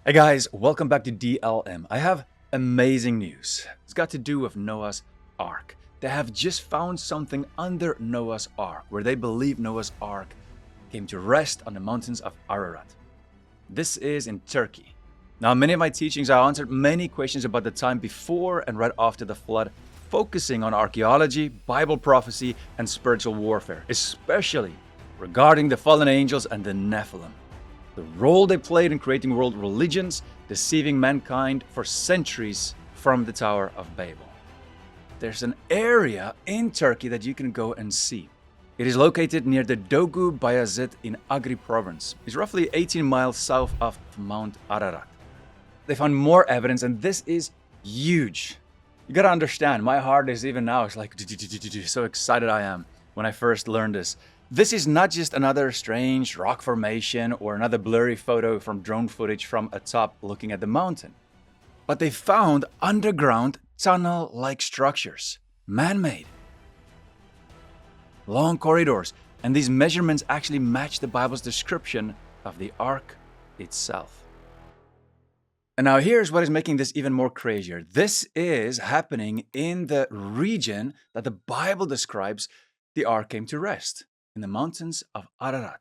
Hey guys, welcome back to DLM. I have amazing news. It's got to do with Noah's Ark. They have just found something under Noah's Ark, where they believe Noah's Ark came to rest on the mountains of Ararat. This is in Turkey. Now, in many of my teachings, I answered many questions about the time before and right after the flood, focusing on archaeology, Bible prophecy, and spiritual warfare, especially regarding the fallen angels and the Nephilim. The role they played in creating world religions, deceiving mankind for centuries from the Tower of Babel. There's an area in Turkey that you can go and see. It is located near the Dogu Bayazit in Agri province. It's roughly 18 miles south of Mount Ararat. They found more evidence, and this is huge. You gotta understand, my heart is even now, it's like so excited I am when I first learned this. This is not just another strange rock formation or another blurry photo from drone footage from atop looking at the mountain. But they found underground tunnel-like structures, man-made. Long corridors, and these measurements actually match the Bible's description of the Ark itself. And now here's what is making this even more crazier. This is happening in the region that the Bible describes the Ark came to rest. In the mountains of Ararat.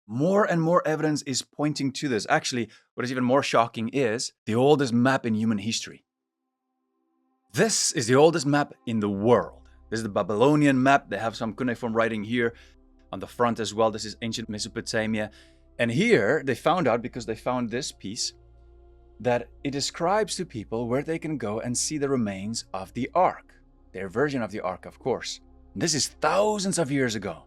More and more evidence is pointing to this. Actually, what is even more shocking is the oldest map in human history. This is the oldest map in the world. This is the Babylonian map. They have some cuneiform writing here on the front as well. This is ancient Mesopotamia. And here they found out, because they found this piece, that it describes to people where they can go and see the remains of the Ark. Their version of the Ark, of course. And this is thousands of years ago.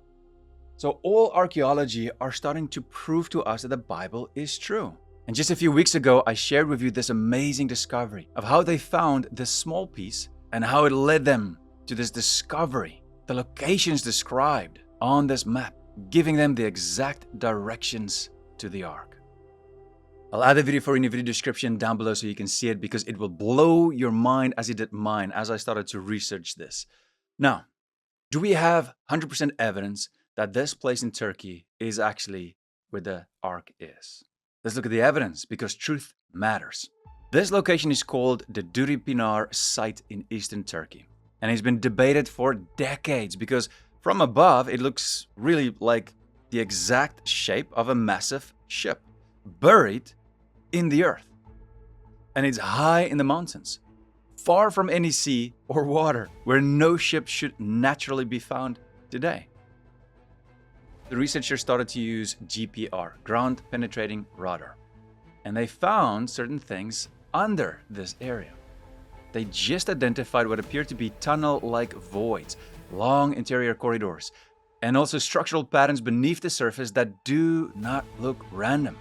So all archaeology are starting to prove to us that the Bible is true. And just a few weeks ago, I shared with you this amazing discovery of how they found this small piece and how it led them to this discovery, the locations described on this map, giving them the exact directions to the Ark. I'll add a video for you in the video description down below so you can see it, because it will blow your mind as it did mine as I started to research this. Now, do we have 100% evidence that this place in Turkey is actually where the Ark is? Let's look at the evidence, because truth matters. This location is called the Durupinar site in eastern Turkey. And it's been debated for decades, because from above it looks really like the exact shape of a massive ship buried in the earth. And it's high in the mountains, far from any sea or water, where no ship should naturally be found today. The researchers started to use GPR, ground penetrating radar, and they found certain things under this area. They just identified what appeared to be tunnel-like voids, long interior corridors, and also structural patterns beneath the surface that do not look random.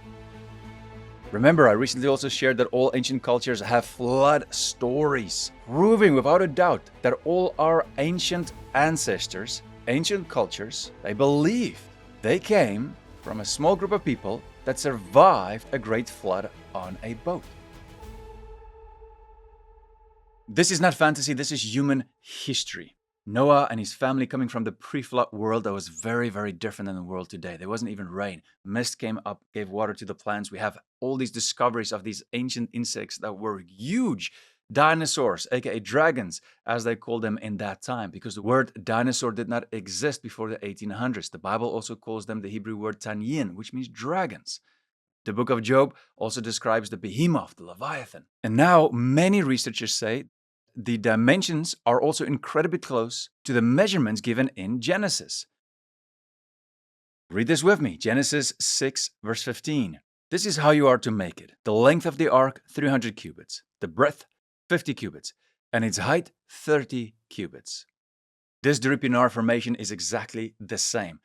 Remember, I recently also shared that all ancient cultures have flood stories, proving without a doubt that all our ancient ancestors, ancient cultures, they believed they came from a small group of people that survived a great flood on a boat. This is not fantasy, this is human history. Noah and his family coming from the pre-flood world that was very, very different than the world today. There wasn't even rain. Mist came up, gave water to the plants. We have all these discoveries of these ancient insects that were huge. Dinosaurs, aka dragons, as they called them in that time, because the word dinosaur did not exist before the 1800s. The Bible also calls them the Hebrew word tanyin, which means dragons. The book of Job also describes the behemoth, the Leviathan. And now many researchers say the dimensions are also incredibly close to the measurements given in Genesis. Read this with me, Genesis 6, verse 15. This is how you are to make it. The length of the ark, 300 cubits. The breadth, 50 cubits, and its height 30 cubits. This Durupinar formation is exactly the same.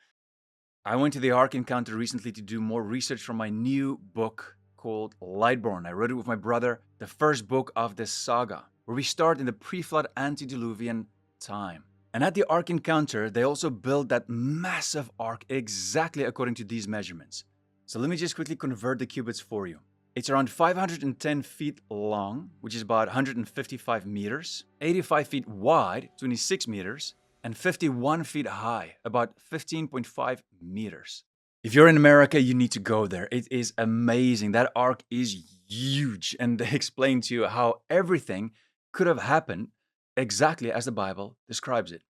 I went to the Ark encounter recently to do more research for my new book called Lightborn. I wrote it with my brother, the first book of this saga, where we start in the pre-flood antediluvian time. And at the Ark encounter, they also built that massive ark exactly according to these measurements. So let me just quickly convert the cubits for you. It's around 510 feet long, which is about 155 meters, 85 feet wide, 26 meters, and 51 feet high, about 15.5 meters. If you're in America, you need to go there. It is amazing. That ark is huge. And they explain to you how everything could have happened exactly as the Bible describes it.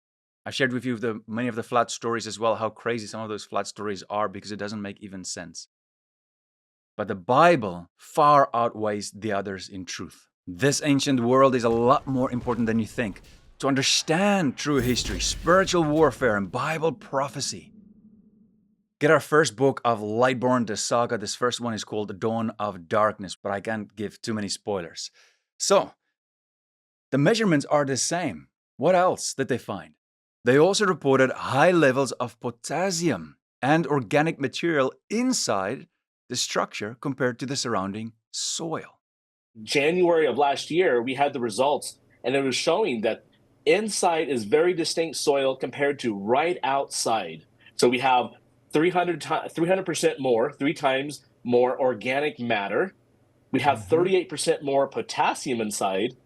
I shared with you many of the flood stories as well, how crazy some of those flood stories are because it doesn't make even sense. But the Bible far outweighs the others in truth. This ancient world is a lot more important than you think. To understand true history, spiritual warfare, and Bible prophecy, get our first book of Lightborn, the saga. This first one is called Dawn of Darkness, but I can't give too many spoilers. So, the measurements are the same. What else did they find? They also reported high levels of potassium and organic material inside the structure compared to the surrounding soil. January of last year, we had the results, and it was showing that inside is very distinct soil compared to right outside. So we have 300% more, 3 times more organic matter. We have 38% more potassium inside,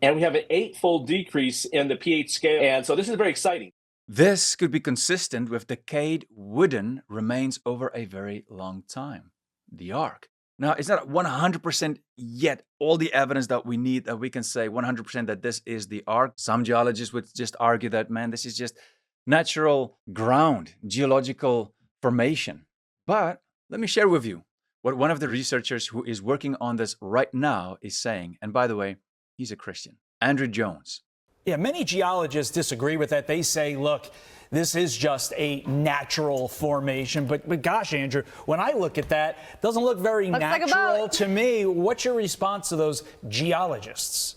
and we have an 8-fold decrease in the pH scale. And so this is very exciting. This could be consistent with decayed wooden remains over a very long time. The ark. Now, it's not 100% yet all the evidence that we need that we can say 100% that this is the ark. Some geologists would just argue that, man, this is just natural ground, geological formation. But let me share with you what one of the researchers who is working on this right now is saying. And by the way, he's a Christian, Andrew Jones. Yeah, many geologists disagree with that. They say, look, this is just a natural formation. But gosh, Andrew, when I look at that, it doesn't look very natural to me. What's your response to those geologists?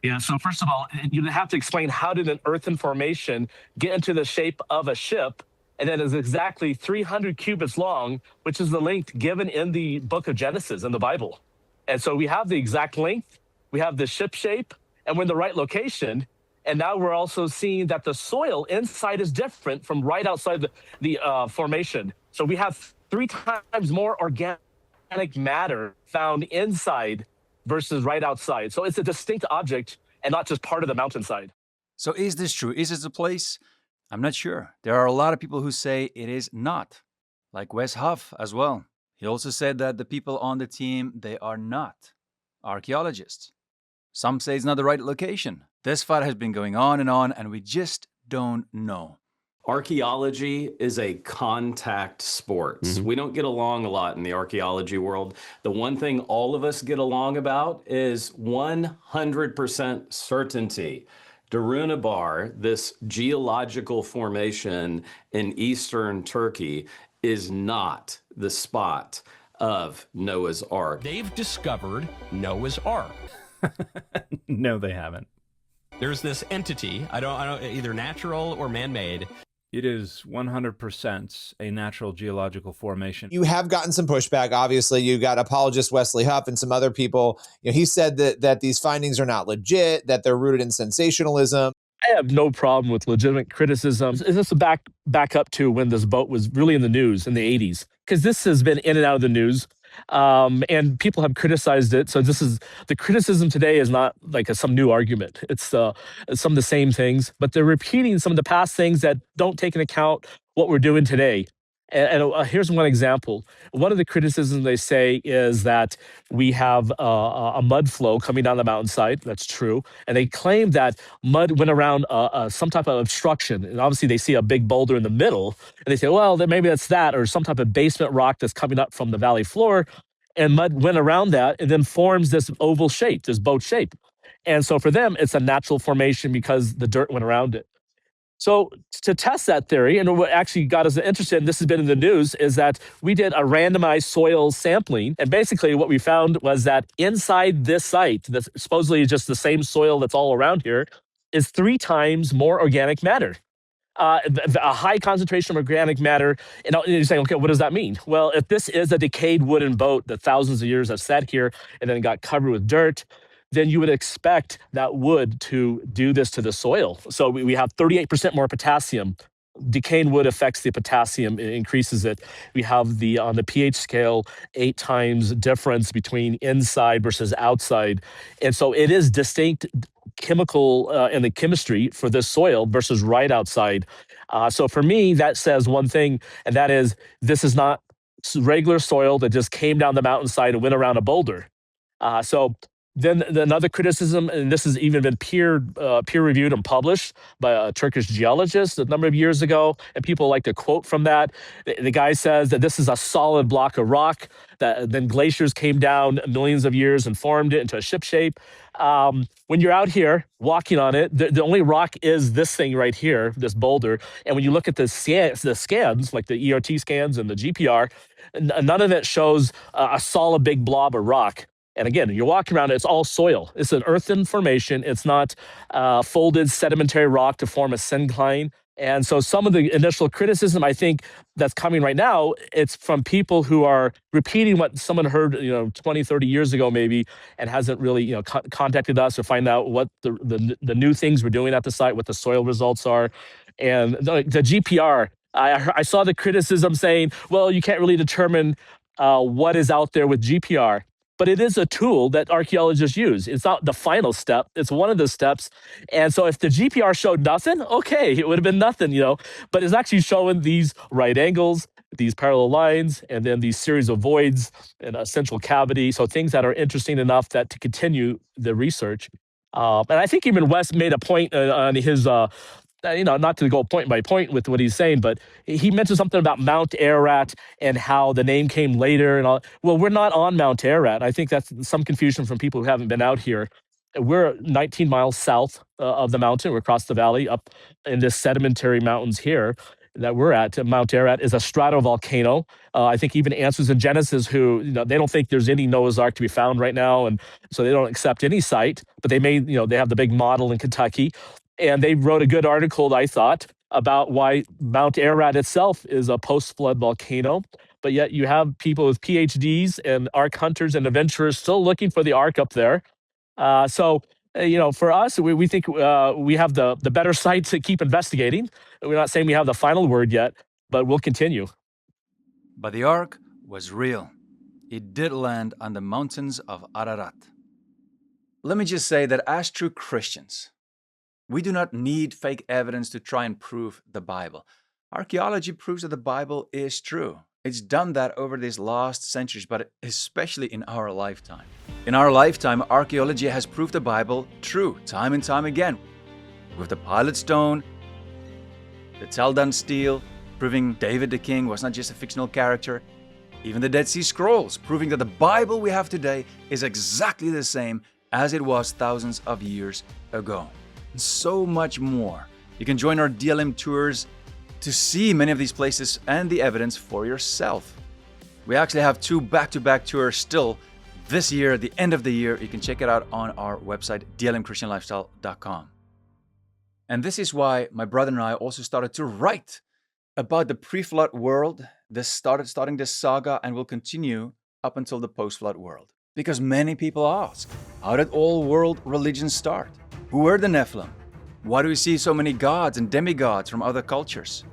Yeah, so first of all, you have to explain how did an earthen formation get into the shape of a ship, and that is exactly 300 cubits long, which is the length given in the book of Genesis in the Bible. And so we have the exact length, we have the ship shape, and we're in the right location. And now we're also seeing that the soil inside is different from right outside the formation. So we have 3 times more organic matter found inside versus right outside. So it's a distinct object and not just part of the mountainside. So is this true? Is this a place? I'm not sure. There are a lot of people who say it is not, like Wes Huff as well. He also said that the people on the team, they are not archaeologists. Some say it's not the right location. This fight has been going on, and we just don't know. Archaeology is a contact sport. We don't get along a lot in the archaeology world. The one thing all of us get along about is 100% certainty. Durupinar, this geological formation in eastern Turkey, is not the spot of Noah's Ark. They've discovered Noah's Ark. No, they haven't. There's this entity, I don't either natural or man-made. It is 100% a natural geological formation. You have gotten some pushback. Obviously, you got apologist Wesley Huff and some other people. You know, he said that these findings are not legit, that they're rooted in sensationalism. I have no problem with legitimate criticism. Is this a back up to when this boat was really in the news in the 80s? Because this has been in and out of the news, and people have criticized it. So the criticism today is not like some new argument. It's some of the same things, but they're repeating some of the past things that don't take into account what we're doing today. And here's one example. One of the criticisms they say is that we have a mud flow coming down the mountainside. That's true. And they claim that mud went around some type of obstruction. And obviously they see a big boulder in the middle. And they say, well, then maybe that's that, or some type of basement rock that's coming up from the valley floor. And mud went around that and then forms this oval shape, this boat shape. And so for them, it's a natural formation because the dirt went around it. So to test that theory, and what actually got us interested, and this has been in the news, is that we did a randomized soil sampling. And basically what we found was that inside this site, that supposedly is just the same soil that's all around here, is 3 times more organic matter. A high concentration of organic matter. And you're saying, okay, what does that mean? Well, if this is a decayed wooden boat that thousands of years have sat here and then got covered with dirt, then you would expect that wood to do this to the soil. So we have 38% more potassium decaying wood affects the potassium, it increases it. We have on the pH scale 8 times difference between inside versus outside. And so it is distinct chemical in the chemistry for this soil versus right outside. So for me, that says one thing, and that is this is not regular soil that just came down the mountainside and went around a boulder. So then another criticism, and this has even been peer reviewed and published by a Turkish geologist a number of years ago, and people like to quote from that. The guy says that this is a solid block of rock that then glaciers came down millions of years and formed it into a ship shape. When you're out here walking on it, the only rock is this thing right here, this boulder. And when you look at the scans, like the ERT scans and the GPR, none of it shows a solid big blob of rock. And again, you're walking around, it's all soil. It's an earthen formation. It's not folded sedimentary rock to form a syncline. And so some of the initial criticism, I think, that's coming right now, it's from people who are repeating what someone heard, 20, 30 years ago maybe, and hasn't really, contacted us or find out what the new things we're doing at the site, what the soil results are. And the GPR, I saw the criticism saying, well, you can't really determine what is out there with GPR. But it is a tool that archaeologists use. It's not the final step. It's one of the steps. And so if the GPR showed nothing, okay, it would have been nothing, But it's actually showing these right angles, these parallel lines, and then these series of voids and a central cavity. So things that are interesting enough that to continue the research. And I think even Wes made a point on his not to go point by point with what he's saying, but he mentioned something about Mount Ararat and how the name came later and all. Well, we're not on Mount Ararat. I think that's some confusion from people who haven't been out here. We're 19 miles south of the mountain. We're across the valley up in this sedimentary mountains here that we're at. Mount Ararat is a stratovolcano. I think even Answers in Genesis, who they don't think there's any Noah's Ark to be found right now, and so they don't accept any site. But they made, they have the big model in Kentucky. And they wrote a good article, I thought, about why Mount Ararat itself is a post-flood volcano. But yet you have people with PhDs and ark hunters and adventurers still looking for the ark up there. So for us, we think we have the better site to keep investigating. We're not saying we have the final word yet, but we'll continue. But the ark was real. It did land on the mountains of Ararat. Let me just say that as true Christians, we do not need fake evidence to try and prove the Bible. Archaeology proves that the Bible is true. It's done that over these last centuries, but especially in our lifetime. In our lifetime, archaeology has proved the Bible true time and time again. With the Pilot Stone, the Tel Dan Stele, proving David the King was not just a fictional character. Even the Dead Sea Scrolls, proving that the Bible we have today is exactly the same as it was thousands of years ago. And so much more. You can join our DLM tours to see many of these places and the evidence for yourself. We actually have 2 back-to-back tours still this year, at the end of the year. You can check it out on our website, dlmchristianlifestyle.com. And this is why my brother and I also started to write about the pre-flood world. Starting this saga and will continue up until the post-flood world. Because many people ask, how did all world religions start? Who were the Nephilim? Why do we see so many gods and demigods from other cultures?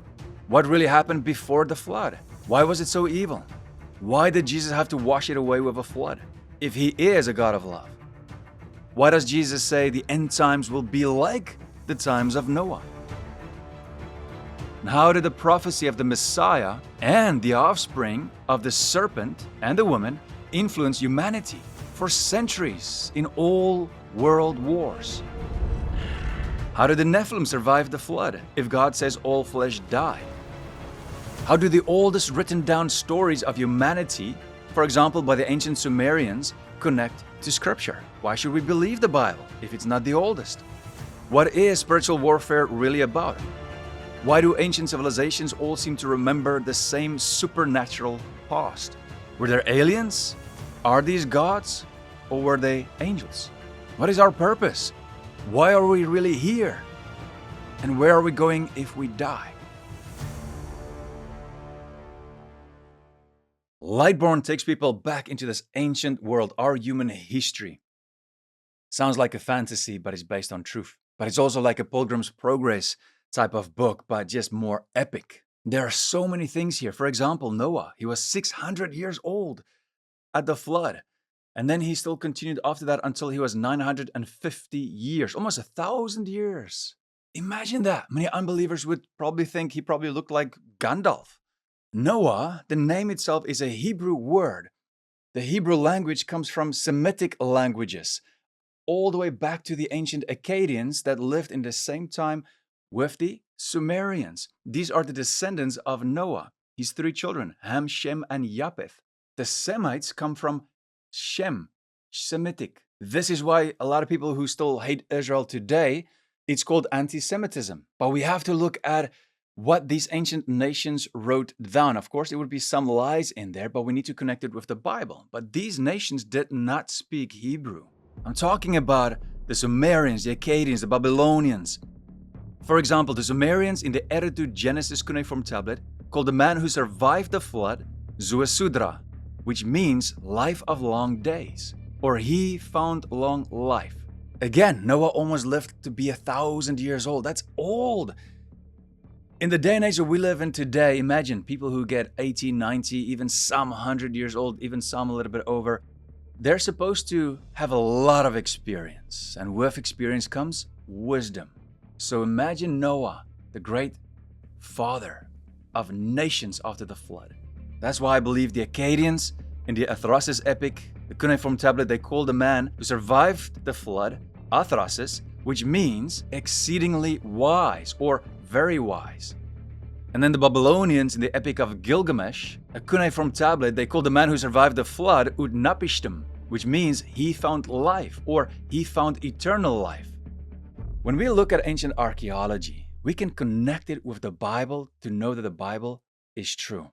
What really happened before the flood? Why was it so evil? Why did Jesus have to wash it away with a flood, if he is a God of love? Why does Jesus say the end times will be like the times of Noah? And how did the prophecy of the Messiah and the offspring of the serpent and the woman influence humanity for centuries in all world wars? How did the Nephilim survive the flood if God says all flesh died? How do the oldest written down stories of humanity, for example by the ancient Sumerians, connect to Scripture? Why should we believe the Bible if it's not the oldest? What is spiritual warfare really about? Why do ancient civilizations all seem to remember the same supernatural past? Were there aliens? Are these gods? Or were they angels? What is our purpose? Why are we really here? And where are we going if we die? Lightborn takes people back into this ancient world, our human history. Sounds like a fantasy, but it's based on truth. But it's also like a Pilgrim's Progress type of book, but just more epic. There are so many things here. For example, Noah, he was 600 years old at the flood. And then he still continued after that until he was 950 years, almost 1,000 years. Imagine that. Many unbelievers would probably think he probably looked like Gandalf. Noah, the name itself is a Hebrew word. The Hebrew language comes from Semitic languages, all the way back to the ancient Akkadians that lived in the same time with the Sumerians. These are the descendants of Noah, his 3 children, Ham, Shem, and Japheth. The Semites come from Shem, Semitic. This is why a lot of people who still hate Israel today, it's called anti-Semitism. But we have to look at what these ancient nations wrote down. Of course, there would be some lies in there, but we need to connect it with the Bible. But these nations did not speak Hebrew. I'm talking about the Sumerians, the Akkadians, the Babylonians. For example, the Sumerians in the Eridu Genesis cuneiform tablet called the man who survived the flood Zuesudra, which means life of long days, or he found long life. Again, Noah almost lived to be 1,000 years old. That's old. In the day and age that we live in today, imagine people who get 80, 90, even some 100 years old, even some a little bit over. They're supposed to have a lot of experience, and with experience comes wisdom. So imagine Noah, the great father of nations after the flood. That's why I believe the Akkadians in the Athrasis epic, the cuneiform tablet, they call the man who survived the flood Athrasis, which means exceedingly wise or very wise. And then the Babylonians in the epic of Gilgamesh, a cuneiform tablet, they call the man who survived the flood Utnapishtim, which means he found life or he found eternal life. When we look at ancient archaeology, we can connect it with the Bible to know that the Bible is true.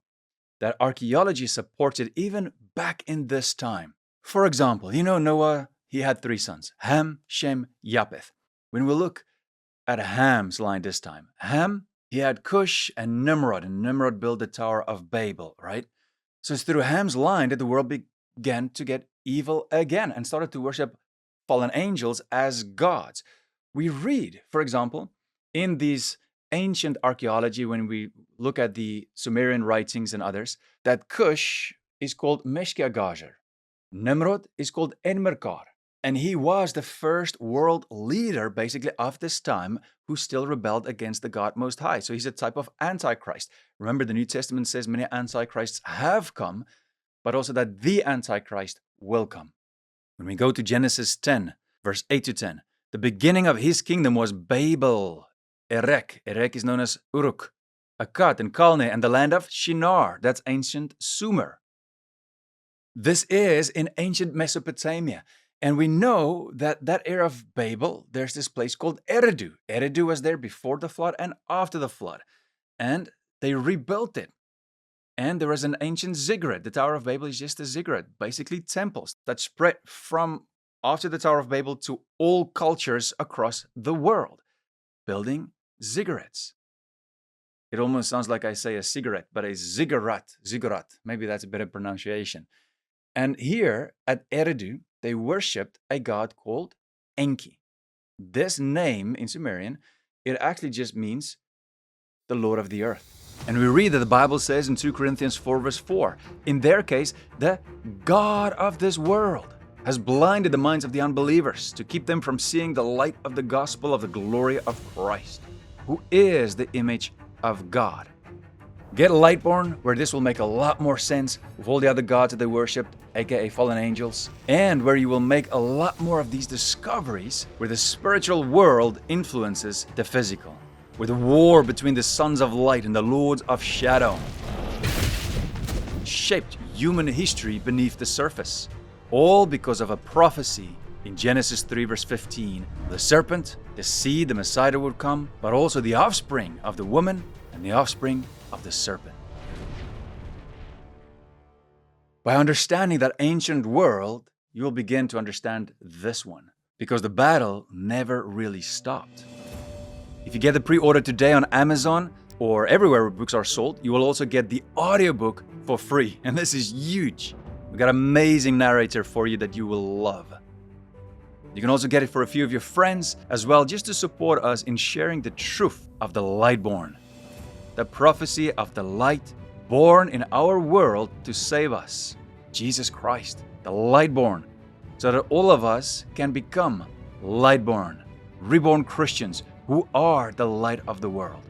That archaeology supports it even back in this time. For example, Noah, he had 3 sons, Ham, Shem, Japheth. When we look at Ham's line this time, Ham, he had Cush and Nimrod built the Tower of Babel, right? So it's through Ham's line that the world began to get evil again and started to worship fallen angels as gods. We read, for example, in these ancient archaeology, when we look at the Sumerian writings and others, that Cush is called Meshkiagazer. Nimrod is called Enmerkar. And he was the first world leader, basically, of this time who still rebelled against the God Most High. So he's a type of Antichrist. Remember, the New Testament says many Antichrists have come, but also that the Antichrist will come. When we go to Genesis 10, verse 8 to 10, the beginning of his kingdom was Babel, Erech. Erech is known as Uruk, Akkad and Calneh, and the land of Shinar. That's ancient Sumer. This is in ancient Mesopotamia. And we know that that era of Babel, there's this place called Eridu. Eridu was there before the flood and after the flood. And they rebuilt it. And there was an ancient ziggurat. The Tower of Babel is just a ziggurat, basically temples that spread from after the Tower of Babel to all cultures across the world, building ziggurats. It almost sounds like I say a cigarette, but a ziggurat. Maybe that's a better pronunciation. And here at Eridu, they worshipped a god called Enki. This name in Sumerian, it actually just means the Lord of the earth. And we read that the Bible says in 2 Corinthians 4 verse 4, in their case, the God of this world has blinded the minds of the unbelievers to keep them from seeing the light of the gospel of the glory of Christ, who is the image of God. Get Lightborn, where this will make a lot more sense with all the other gods that they worshipped, aka fallen angels, and where you will make a lot more of these discoveries where the spiritual world influences the physical, with a war between the sons of light and the lords of shadow shaped human history beneath the surface, all because of a prophecy in Genesis 3 verse 15. The serpent, the seed, the Messiah would come, but also the offspring of the woman and the offspring of the serpent. By understanding that ancient world, you will begin to understand this one, because the battle never really stopped. If you get the pre-order today on Amazon or everywhere where books are sold, you will also get the audiobook for free. And this is huge. We got an amazing narrator for you that you will love. You can also get it for a few of your friends as well, just to support us in sharing the truth of the Lightborn, the prophecy of the light born in our world to save us, Jesus Christ, the Lightborn, so that all of us can become Lightborn, reborn Christians who are the light of the world.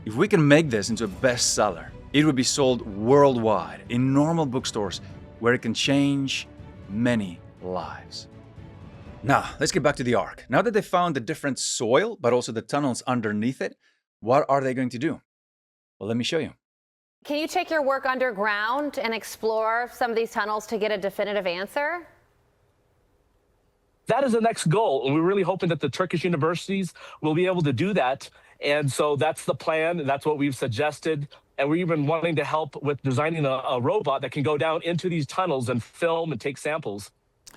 If we can make this into a bestseller, it would be sold worldwide in normal bookstores where it can change many lives. Now, let's get back to the ark. Now that they found the different soil, but also the tunnels underneath it, what are they going to do? Well, let me show you. Can you take your work underground and explore some of these tunnels to get a definitive answer? That is the next goal. And we're really hoping that the Turkish universities will be able to do that. And so that's the plan. And that's what we've suggested. And we're even wanting to help with designing a robot that can go down into these tunnels and film and take samples.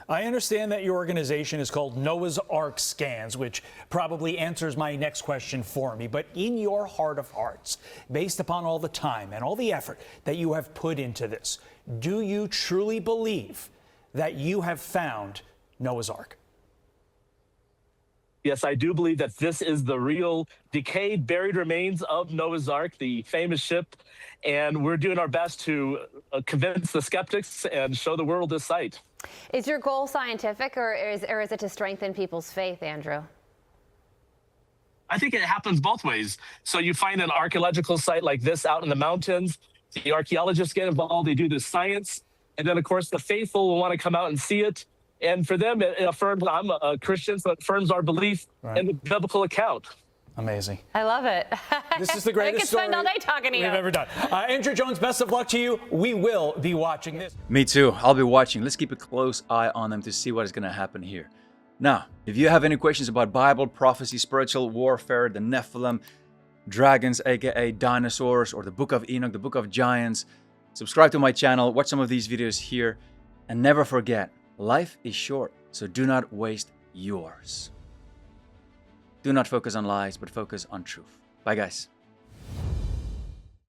I understand that your organization is called Noah's Ark Scans, which probably answers my next question for me. But in your heart of hearts, based upon all the time and all the effort that you have put into this, do you truly believe that you have found Noah's Ark? Yes, I do believe that this is the real decayed, buried remains of Noah's Ark, the famous ship. And we're doing our best to convince the skeptics and show the world this site. Is your goal scientific, or is it to strengthen people's faith, Andrew? I think it happens both ways. So you find an archaeological site like this out in the mountains, the archaeologists get involved, they do the science, and then of course the faithful will want to come out and see it. And for them, it affirms, I'm a Christian, so it affirms our belief in the biblical account. Amazing. I love it. This is the greatest story I could spend all day talking to you. We've ever done. Andrew Jones, best of luck to you. We will be watching this. Me too. I'll be watching. Let's keep a close eye on them to see what is going to happen here. Now, if you have any questions about Bible, prophecy, spiritual warfare, the Nephilim, dragons, aka dinosaurs, or the Book of Enoch, the Book of Giants, subscribe to my channel, watch some of these videos here, and never forget, life is short, so do not waste yours. Do not focus on lies, but focus on truth. Bye, guys.